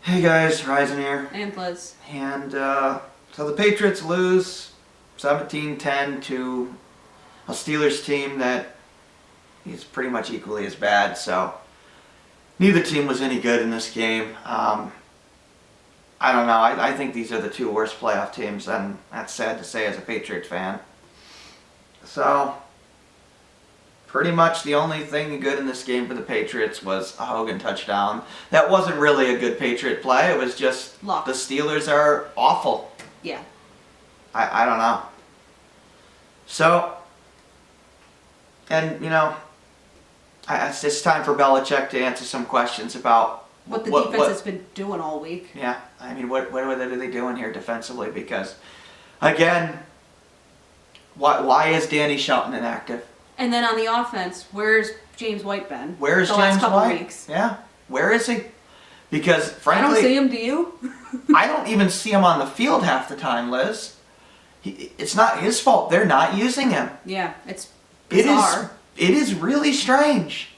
Hey guys, Ryzen here. And Liz. And so the Patriots lose 17-10 to a Steelers team that is pretty much equally as bad. So neither team was any good in this game. I don't know. I think these are the two worst playoff teams, and that's sad to say as a Patriots fan. So pretty much the only thing good in this game for the Patriots was a Hogan touchdown. That wasn't really a good Patriot play. It was just luck. The Steelers are awful. Yeah. I don't know. So, and you know, it's time for Belichick to answer some questions about what the defense has been doing all week. Yeah, I mean, what are they doing here defensively? Because, again, why is Danny Shelton inactive? And then on the offense, where's James White been? Where's the James last couple White? Weeks? Yeah, where is he? Because frankly, I don't see him. Do you? I don't even see him on the field half the time, Liz. It's not his fault. They're not using him. Yeah, it's bizarre. It is really strange.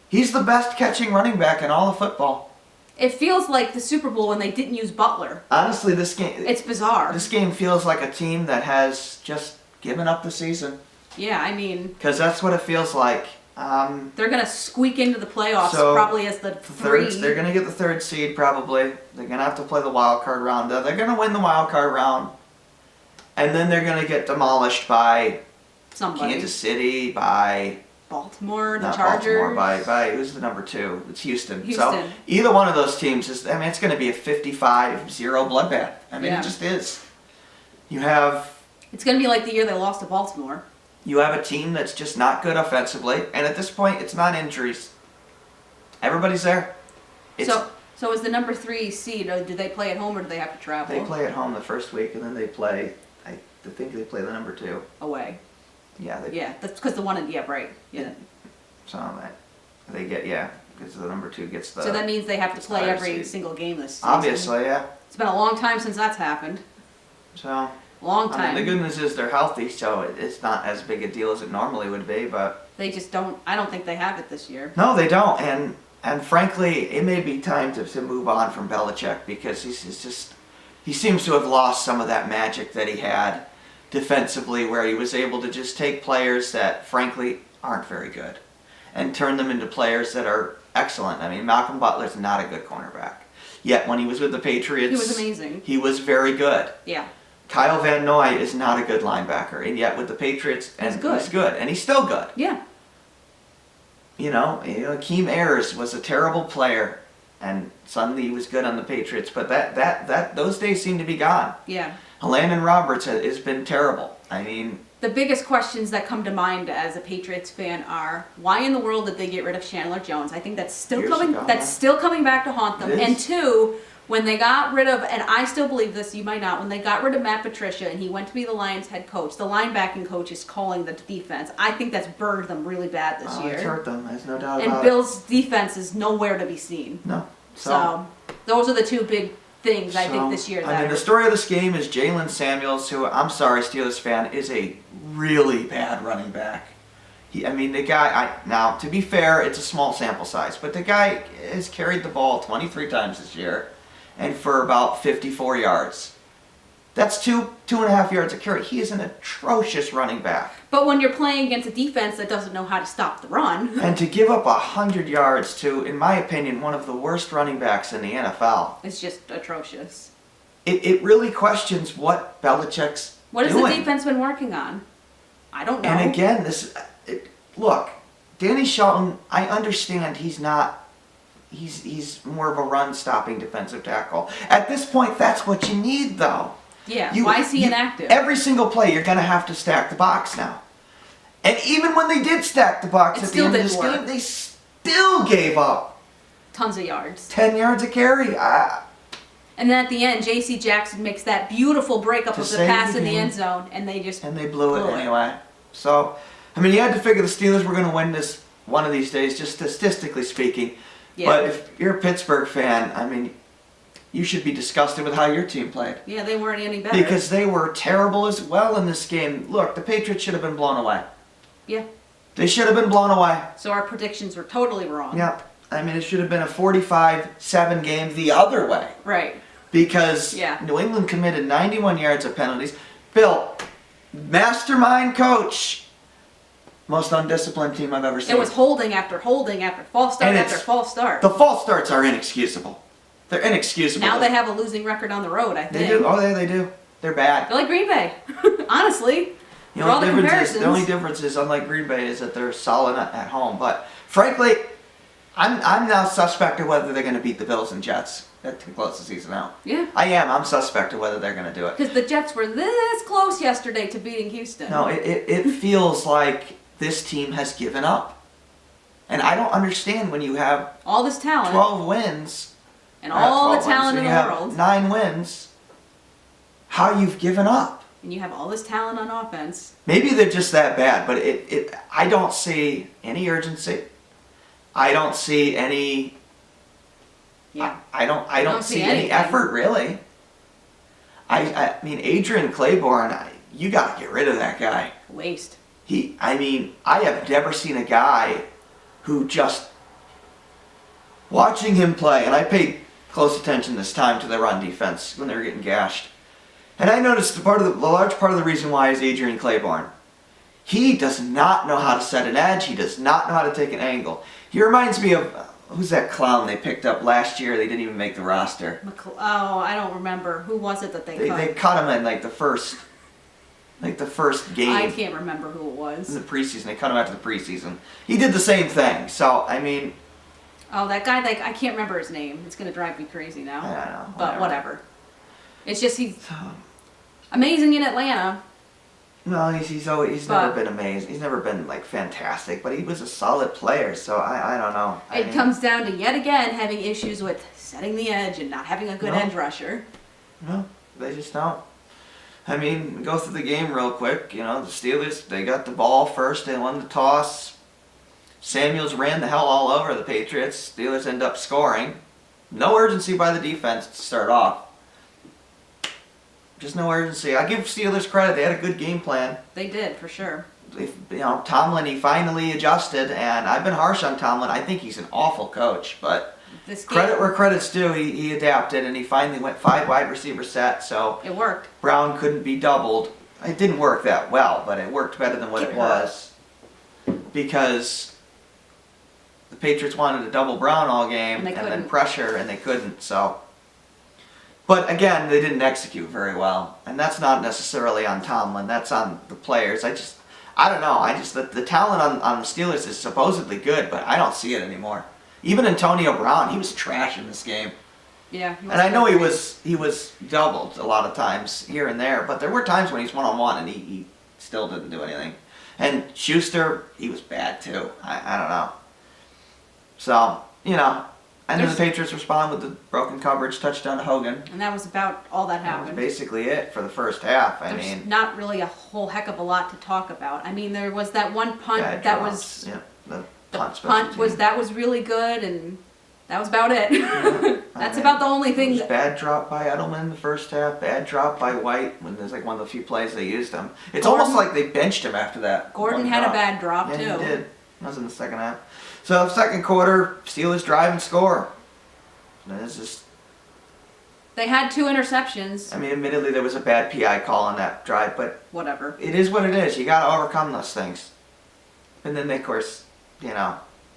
He's the best catching running back in all of football. It feels like the Super Bowl when they didn't use Butler. Honestly, this game... It's bizarre. This game feels like a team that has just given up the season. Yeah, I mean... Because that's what it feels like. They're going to squeak into the playoffs probably as the They're going to get the third seed probably. They're going to have to play the wild card round. They're going to win the wild card round. And then they're going to get demolished by somebody. Kansas City, by... Baltimore, the Not Chargers. Baltimore, by who's the number 2? It's Houston. So Houston. either one of those teams is, I mean, it's going to be a 55-0 bloodbath. I mean, It just is. It's going to be like the year they lost to Baltimore. You have a team that's just not good offensively, and at this point, it's not injuries. Everybody's there. So is the number 3 seed? Do they play at home or do they have to travel? They play at home the first week, and then they play. I think they play the number 2 away. Yeah. That's because the one. Right. Yeah. So they get because the number 2 gets the. So that means they have to play every seed. single game this season. Obviously, yeah. It's been a long time since that's happened. So. Long time. I mean, the good news is they're healthy, so it's not as big a deal as it normally would be, but... They just don't... I don't think they have it this year. No, they don't, and frankly, it may be time to move on from Belichick, because he seems to have lost some of that magic that he had defensively, where he was able to just take players that, frankly, aren't very good, and turn them into players that are excellent. I mean, Malcolm Butler's not a good cornerback. Yet, when he was with the Patriots... He was amazing. He was very good. Yeah. Kyle Van Noy is not a good linebacker, and yet with the Patriots, he's good, and he's still good. Yeah. Akeem Ayers was a terrible player, and suddenly he was good on the Patriots, but those days seem to be gone. Yeah. Landon Roberts has been terrible. I mean... The biggest questions that come to mind as a Patriots fan are, why in the world did they get rid of Chandler Jones? I think that's still coming back to haunt them. And 2... When they got rid of, and I still believe this, you might not, when they got rid of Matt Patricia and he went to be the Lions head coach, the linebacking coach is calling the defense. I think that's burned them really bad this year. It's hurt them, there's no doubt about it. And Bill's defense is nowhere to be seen. No. So those are the 2 big things I think this year. I mean, the story of this game is Jalen Samuels, who, I'm sorry, Steelers fan, is a really bad running back. The guy, now, to be fair, it's a small sample size, but the guy has carried the ball 23 times this year. And for about 54 yards. That's 2.5 yards a carry. He is an atrocious running back. But when you're playing against a defense that doesn't know how to stop the run. And to give up 100 yards to, in my opinion, one of the worst running backs in the NFL. It's just atrocious. It really questions what Belichick's What has doing. the defense been working on? I don't know. And again, look, Danny Shelton, I understand he's more of a run-stopping defensive tackle. At this point, that's what you need, though. Yeah, why is he inactive? Every single play, you're going to have to stack the box now. And even when they did stack the box at the end of this game, they still gave up tons of yards. 10 yards a carry. And then at the end, J.C. Jackson makes that beautiful breakup of the pass in the end zone, and they blew it anyway. So, I mean, you had to figure the Steelers were going to win this one of these days, just statistically speaking. Yeah. But if you're a Pittsburgh fan, I mean, you should be disgusted with how your team played. Yeah, they weren't any better. Because they were terrible as well in this game. Look, the Patriots should have been blown away. Yeah. They should have been blown away. So our predictions were totally wrong. Yep. I mean, it should have been a 45-7 game the other way. Right. Because Yeah. New England committed 91 yards of penalties. Bill, mastermind coach, most undisciplined team I've ever seen. It was holding after false start And after it's- false start. The false starts are inexcusable. They're inexcusable. Now they have a losing record on the road, I They think. do. Oh, yeah, they do. They're bad. They're like Green Bay, honestly. The For all only, the difference comparisons. is, the only difference is, unlike Green Bay, is that they're solid at home. But frankly, I'm now suspect of whether they're going to beat the Bills and Jets to close the season out. Yeah. I am. I'm suspect of whether they're going to do it. Because the Jets were this close yesterday to beating Houston. No, it feels like this team has given up. And I don't understand when you have All this talent 12 wins. and all the 12 talent wins, in so the you have world, 9 wins. How you've given up. and you have all this talent on offense. Maybe they're just that bad, but I don't see any urgency. I don't see any. Yeah. I don't see any anything. effort really. I mean, Adrian Claiborne, you got to get rid of that guy. Waste. I have never seen a guy who just watching him play, and I paid close attention this time to the run defense when they were getting gashed. And I noticed the large part of the reason why is Adrian Claiborne. He does not know how to set an edge. He does not know how to take an angle. He reminds me of, who's that clown they picked up last year? They didn't even make the roster. I don't remember. Who was it that they cut? They cut him in like the first game. I can't remember who it In was. the preseason. They cut him after the preseason. He did the same thing. So, I mean, Oh, that guy, I can't remember his name. It's going to drive me crazy now. I don't know. But whatever. It's just he's amazing in Atlanta. No, he's never been amazing. He's never been like fantastic, but he was a solid player. So I don't know. It comes down to yet again having issues with setting the edge and not having a good No. edge rusher. No, they just don't. I mean, go through the game real quick. You know, the Steelers, they got the ball first. They won the toss. Samuels ran the hell all over the Patriots. Steelers end up scoring. No urgency by the defense to start off. Just no urgency. I give Steelers credit. They had a good game plan. They did, for sure. Tomlin, he finally adjusted, and I've been harsh on Tomlin. I think he's an awful coach, but This game, credit where credit's due. He adapted, and he finally went 5 wide receiver set, so it worked. Brown couldn't be doubled. It didn't work that well, but it worked better than what it was because the Patriots wanted to double Brown all game And they then couldn't. pressure, and they couldn't. So, but again, they didn't execute very well, and that's not necessarily on Tomlin. That's on the players. I don't know. The talent on the Steelers is supposedly good, but I don't see it anymore. Even Antonio Brown, he was trash in this game. Yeah. And I know he was doubled a lot of times here and there, but there were times when he's one-on-one and he still didn't do anything. And Schuster, he was bad too. I don't know. So, and then the Patriots respond with the broken coverage touchdown to Hogan. And that was about all that That was happened. basically it for the first half. There's not really a whole heck of a lot to talk about. I mean, there was that one punt bad that drops. was Yeah, the the punt special punt was team. that was really good, and that was about it. That's I mean, about the only thing. It was bad drop by Edelman in the first half. Bad drop by White when there's like one of the few plays they used him. It's Gordon- almost like they benched him after that. Gordon one had a drop. bad drop Yeah, too. he did. That was in the second half. So second quarter, Steelers drive and score. And it's just, They had 2 interceptions. I mean, admittedly there was a bad PI call on that drive, but Whatever. it is what it is. You got to overcome those things. And then, of course,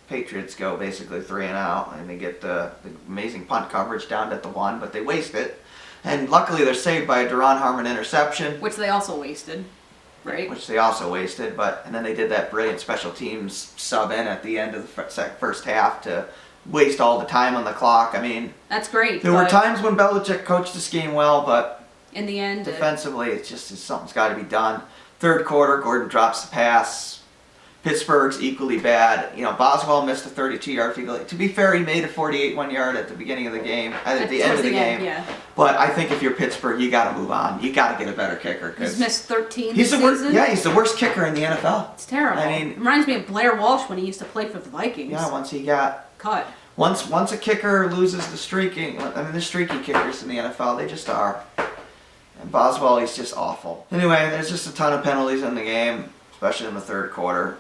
Patriots go basically 3 and out, and they get the amazing punt coverage down at the 1, but they waste it. And luckily they're saved by a Duron Harmon interception, Which they also wasted. Right? which they also wasted. And then they did that brilliant special teams sub in at the end of the first half to waste all the time on the clock. I mean, That's great. there were but times when Belichick coached this game well, but in the end, defensively, something's got to be done. Third quarter, Gordon drops the pass. Pittsburgh's equally bad. Boswell missed a 32-yard field goal. To be fair, he made a 48 1-yard at the beginning of the game, at the end towards of the game. yeah. But I think if you're Pittsburgh, you got to move on. You got to get a better kicker. He's missed 13 He's this the worst. season. Yeah, he's the worst kicker in the NFL. It's terrible. I mean- it reminds me of Blair Walsh when he used to play for the Vikings. Yeah, once he got Cut. once a kicker loses the streaking. I mean, the streaky kickers in the NFL, they just are. And Boswell, he's just awful. Anyway, there's just a ton of penalties in the game, especially in the third quarter.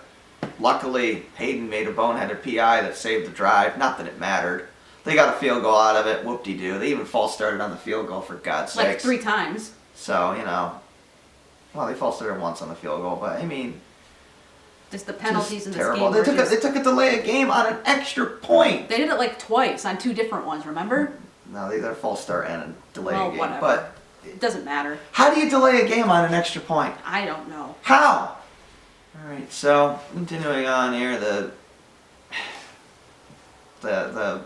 luckily, Hayden made a boneheaded PI that saved the drive. Not that it mattered. They got a field goal out of it. Whoop-de-doo. They even false started on the field goal, for God's Like sakes. 3 times. So, well, they false started once on the field goal, but I mean, Just the penalties in this terrible. game. They took a delay of game on an extra point. They did it like twice on 2 different ones, remember? No, they got a false start and a delay Well, of game. whatever. But It doesn't matter. how do you delay a game on an extra point? I don't know. How? All right, so continuing on here, the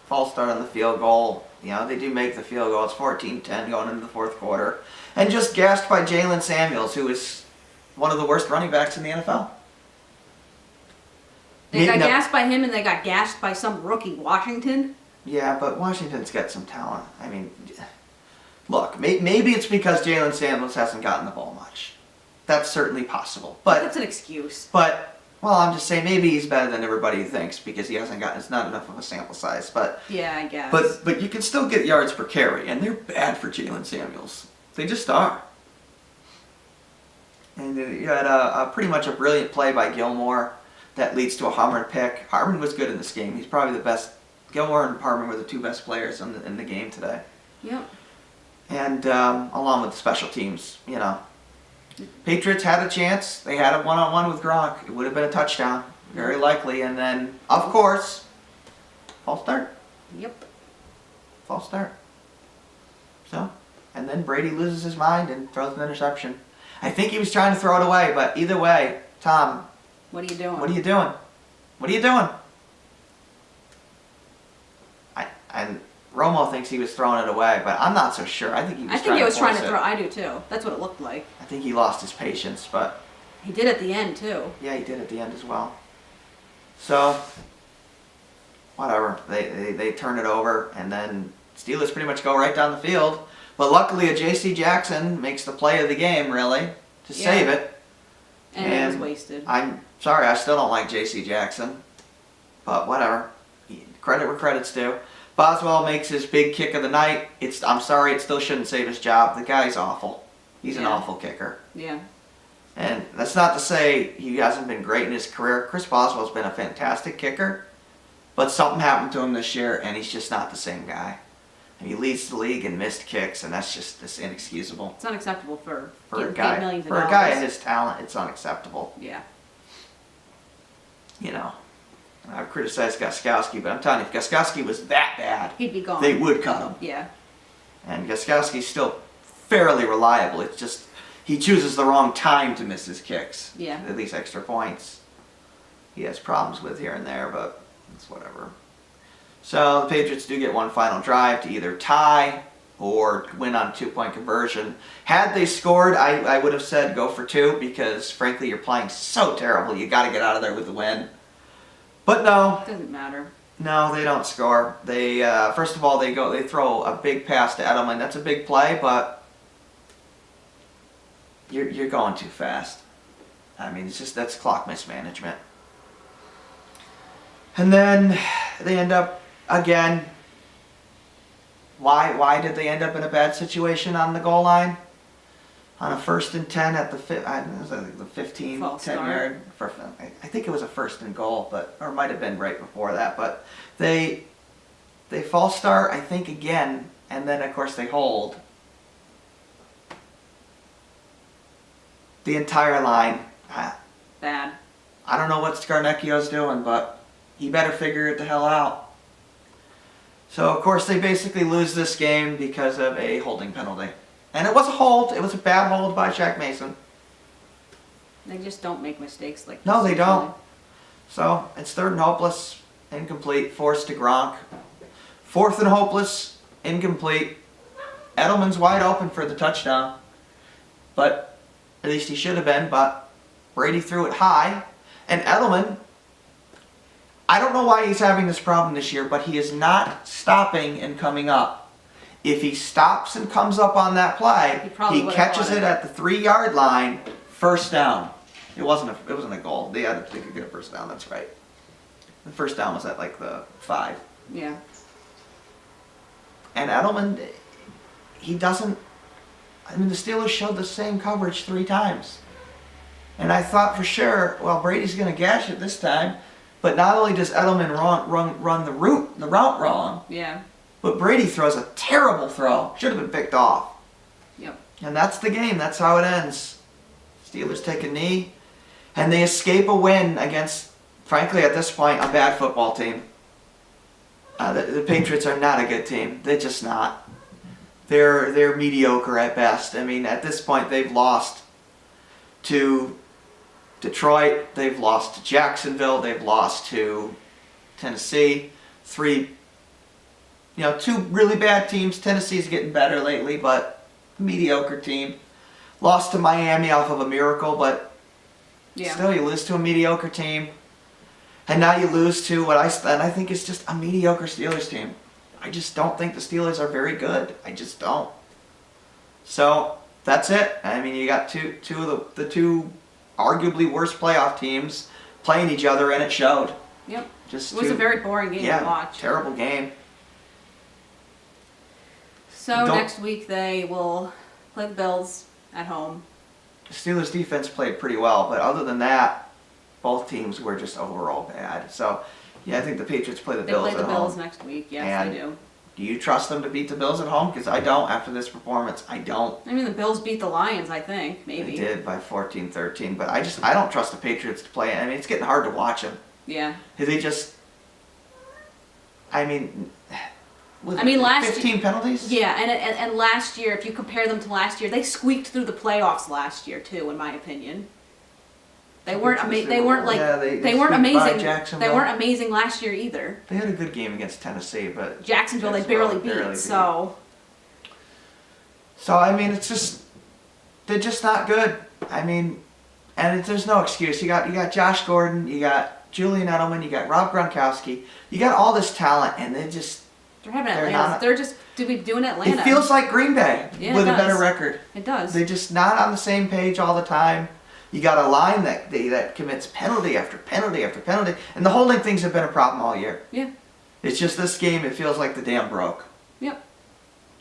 false start on the field goal. They do make the field goal. It's 14-10 going into the fourth quarter, and just gassed by Jalen Samuels, who is one of the worst running backs in the NFL. They got gassed by him, and they got gassed by some rookie, Washington. Yeah, but Washington's got some talent. I mean, look, maybe it's because Jalen Samuels hasn't gotten the ball much. That's certainly possible. But That's an excuse. Well, I'm just saying maybe he's better than everybody thinks because he hasn't gotten. It's not enough of a sample size. But Yeah, I guess. but you can still get yards per carry, and they're bad for Jalen Samuels. They just are. And you had pretty much a brilliant play by Gilmore that leads to a Harmon pick. Harmon was good in this game. He's probably the best. Gilmore and Harmon were the 2 best players in the game today. Yep. And along with the special teams, Patriots had a chance. They had a one-on-one with Gronk. It would have been a touchdown, very likely. And then, of course, false start. Yep. False start. So, and then Brady loses his mind and throws an interception. I think he was trying to throw it away, but either way, Tom, What are you doing? what are you doing? What are you doing? And Romo thinks he was throwing it away, but I'm not so sure. I think he was trying to force throw. it. I do too. That's what it looked like. I think he lost his patience, but He did at the end too. yeah, he did at the end as well. So, whatever. They turn it over, and then Steelers pretty much go right down the field. But luckily, a J.C. Jackson makes the play of the game, really, to save it. And it was wasted. I'm sorry, I still don't like J.C. Jackson. But whatever. Credit where credit's due. Boswell makes his big kick of the night. I'm sorry, it still shouldn't save his job. The guy's awful. He's an awful kicker. Yeah. And that's not to say he hasn't been great in his career. Chris Boswell's been a fantastic kicker. But something happened to him this year, and he's just not the same guy. And he leads the league in missed kicks, and that's inexcusable. It's unacceptable for a getting guy. paid millions of For dollars. a guy of his talent, it's unacceptable. Yeah. I've criticized Gostkowski, but I'm telling you, if Gostkowski was that bad, He'd be gone. they would cut him. Yeah. And Gostkowski's still fairly reliable. It's just he chooses the wrong time to miss his kicks. Yeah. At least extra points. He has problems with here and there, but it's whatever. So the Patriots do get one final drive to either tie or win on a 2-point conversion. Had they scored, I would have said go for 2 because frankly you're playing so terrible. You got to get out of there with the win. But no. Doesn't matter. No, they don't score. They first of all they throw a big pass to Edelman. That's a big play, but you're going too fast. I mean, that's clock mismanagement. And then they end up again. Why did they end up in a bad situation on the goal line? On a 1st and 10 at the 15, False 10 start. yard. I think it was a 1st and goal, or it might have been right before that. But they false start, I think, again, and then of course they hold. The entire line. Bad. I don't know what Scarnecchio's doing, but he better figure it the hell out. So of course they basically lose this game because of a holding penalty. And it was a hold. It was a bad hold by Shaq Mason. They just don't make mistakes like this. No, they usually. don't. So it's 3rd and hopeless, incomplete, forced to Gronk. 4th and hopeless, incomplete. Edelman's wide open for the touchdown. But at least he should have been, but Brady threw it high. And Edelman, I don't know why he's having this problem this year, but he is not stopping and coming up. If he stops and comes up on that play, he catches it at the 3-yard line, 1st down. It wasn't a goal. They could get a 1st down. That's right. The 1st down was at like the 5. Yeah. And Edelman, he doesn't. I mean, the Steelers showed the same coverage 3 times. And I thought for sure, well, Brady's going to gash it this time. But not only does Edelman run the route wrong, Yeah. but Brady throws a terrible throw. Should have been picked off. Yep. And that's the game. That's how it ends. Steelers take a knee, and they escape a win against, frankly, at this point, a bad football team. The Patriots are not a good team. They're just not. They're mediocre at best. I mean, at this point, they've lost to Detroit, they've lost to Jacksonville, they've lost to Tennessee. Two really bad teams. Tennessee's getting better lately, but mediocre team. Lost to Miami off of a miracle, but still you lose to a mediocre team. And now you lose to what I think is just a mediocre Steelers team. I just don't think the Steelers are very good. I just don't. So that's it. I mean, you got two of the two arguably worst playoff teams playing each other, and it showed. Yep. It was a very boring game to watch. Terrible game. So next week they will play the Bills at home. The Steelers defense played pretty well, but other than that, both teams were just overall bad. So, I think the Patriots play the Bills at home. They play the Bills next week. Yes, they do. Do you trust them to beat the Bills at home? Because I don't after this performance. I don't. I mean, the Bills beat the Lions, I think, maybe. They did by 14-13, but I don't trust the Patriots to play. I mean, it's getting hard to watch them. Yeah. They just, last 15 penalties? Yeah, and last year, if you compare them to last year, they squeaked through the playoffs last year too, in my opinion. They weren't amazing. They weren't amazing. They weren't amazing last year either. They had a good game against Tennessee, but Jacksonville they barely beat. So I mean, they're just not good. I mean, and there's no excuse. You got Josh Gordon, you got Julian Edelman, you got Rob Gronkowski, you got all this talent, and they're having Atlanta. They're just doing Atlanta. It feels like Green Bay with a better record. It does. They're just not on the same page all the time. You got a line that commits penalty after penalty after penalty, and the holding things have been a problem all year. Yeah. It's just this game. It feels like the dam broke. Yep.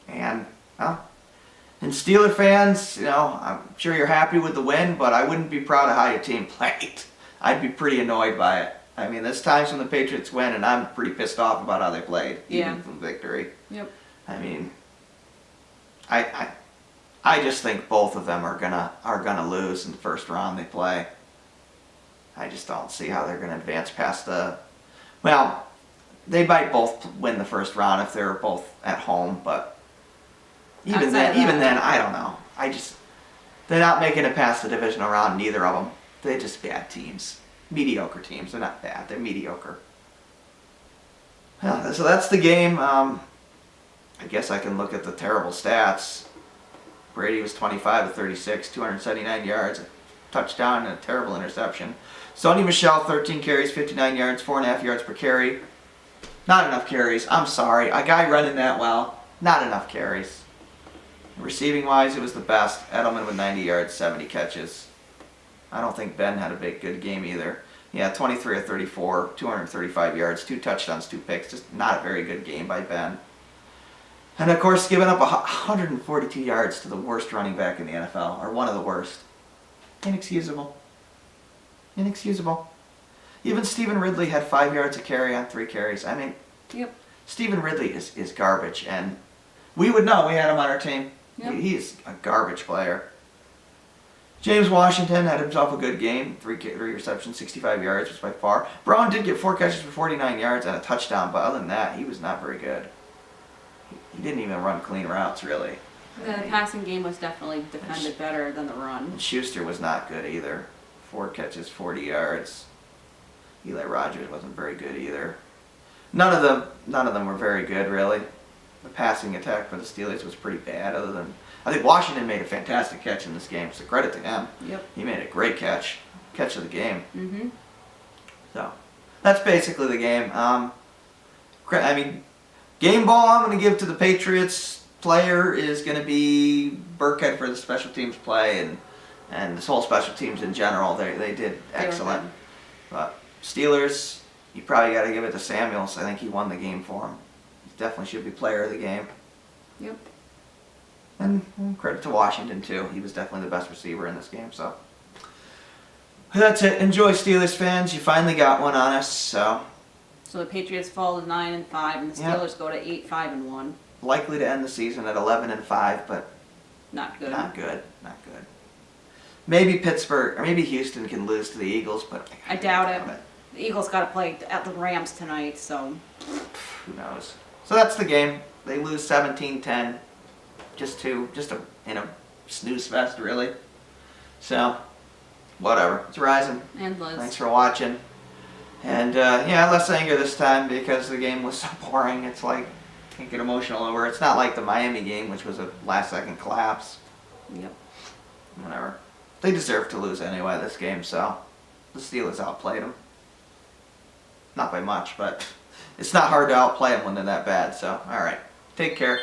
And Steeler fans, I'm sure you're happy with the win, but I wouldn't be proud of how your team played. I'd be pretty annoyed by it. I mean, there's times when the Patriots win, and I'm pretty pissed off about how they played, even from victory. Yep. I mean, I just think both of them are gonna lose in the first round they play. I just don't see how they're gonna advance past well, they might both win the first round if they're both at home, but even then, I don't know. They're not making it past the divisional round, neither of them. They're just bad teams. Mediocre teams. They're not bad. They're mediocre. Well, so that's the game. I guess I can look at the terrible stats. Brady was 25-36, 279 yards, a touchdown, and a terrible interception. Sony Michel, 13 carries, 59 yards, 4.5 yards per carry. Not enough carries. I'm sorry. A guy running that well, not enough carries. Receiving-wise, it was the best. Edelman with 90 yards, 70 catches. I don't think Ben had a good game either. 23-34, 235 yards, 2 touchdowns, 2 picks. Just not a very good game by Ben. And of course, giving up 142 yards to the worst running back in the NFL, or one of the worst. Inexcusable. Even Stephen Ridley had 5 yards a carry on 3 carries. I mean, Stephen Ridley is garbage, and we would know. We had him on our team. Yep. He's a garbage player. James Washington had himself a good game. 3 receptions, 65 yards, was by far. Brown did get 4 catches for 49 yards and a touchdown, but other than that, he was not very good. He didn't even run clean routes, really. The passing game was definitely defended better than the run. And Schuster was not good either. 4 catches, 40 yards. Eli Rogers wasn't very good either. None of them were very good, really. The passing attack for the Steelers was pretty bad, other than I think Washington made a fantastic catch in this game, so credit to him. Yep. He made a great catch of the game. Mm-hmm. So that's basically the game. Game ball I'm going to give to the Patriots player is going to be Burkhead for the special teams play and this whole special teams in general. They did excellent. But Steelers, you probably got to give it to Samuels. I think he won the game for him. He definitely should be player of the game. Yep. And credit to Washington too. He was definitely the best receiver in this game. So That's it. Enjoy, Steelers fans. You finally got one on us, so So the Patriots fall to 9-5, and the Yep. Steelers go to 8-5-1. likely to end the season at 11-5, but Not good. not good. Not good. Maybe Pittsburgh or maybe Houston can lose to the Eagles, but I doubt it. The Eagles got to play at the Rams tonight, so Who knows? So that's the game. They lose 17-10. Just a snooze fest, really. So, whatever. It's Rising. and Liz. Thanks for watching. And yeah, less anger this time because the game was so boring. It's like, can't get emotional over. It's not like the Miami game, which was a last-second collapse. Yep. Whatever. They deserve to lose anyway this game, so the Steelers outplayed them. Not by much, but it's not hard to outplay them when they're that bad. So, all right. Take care.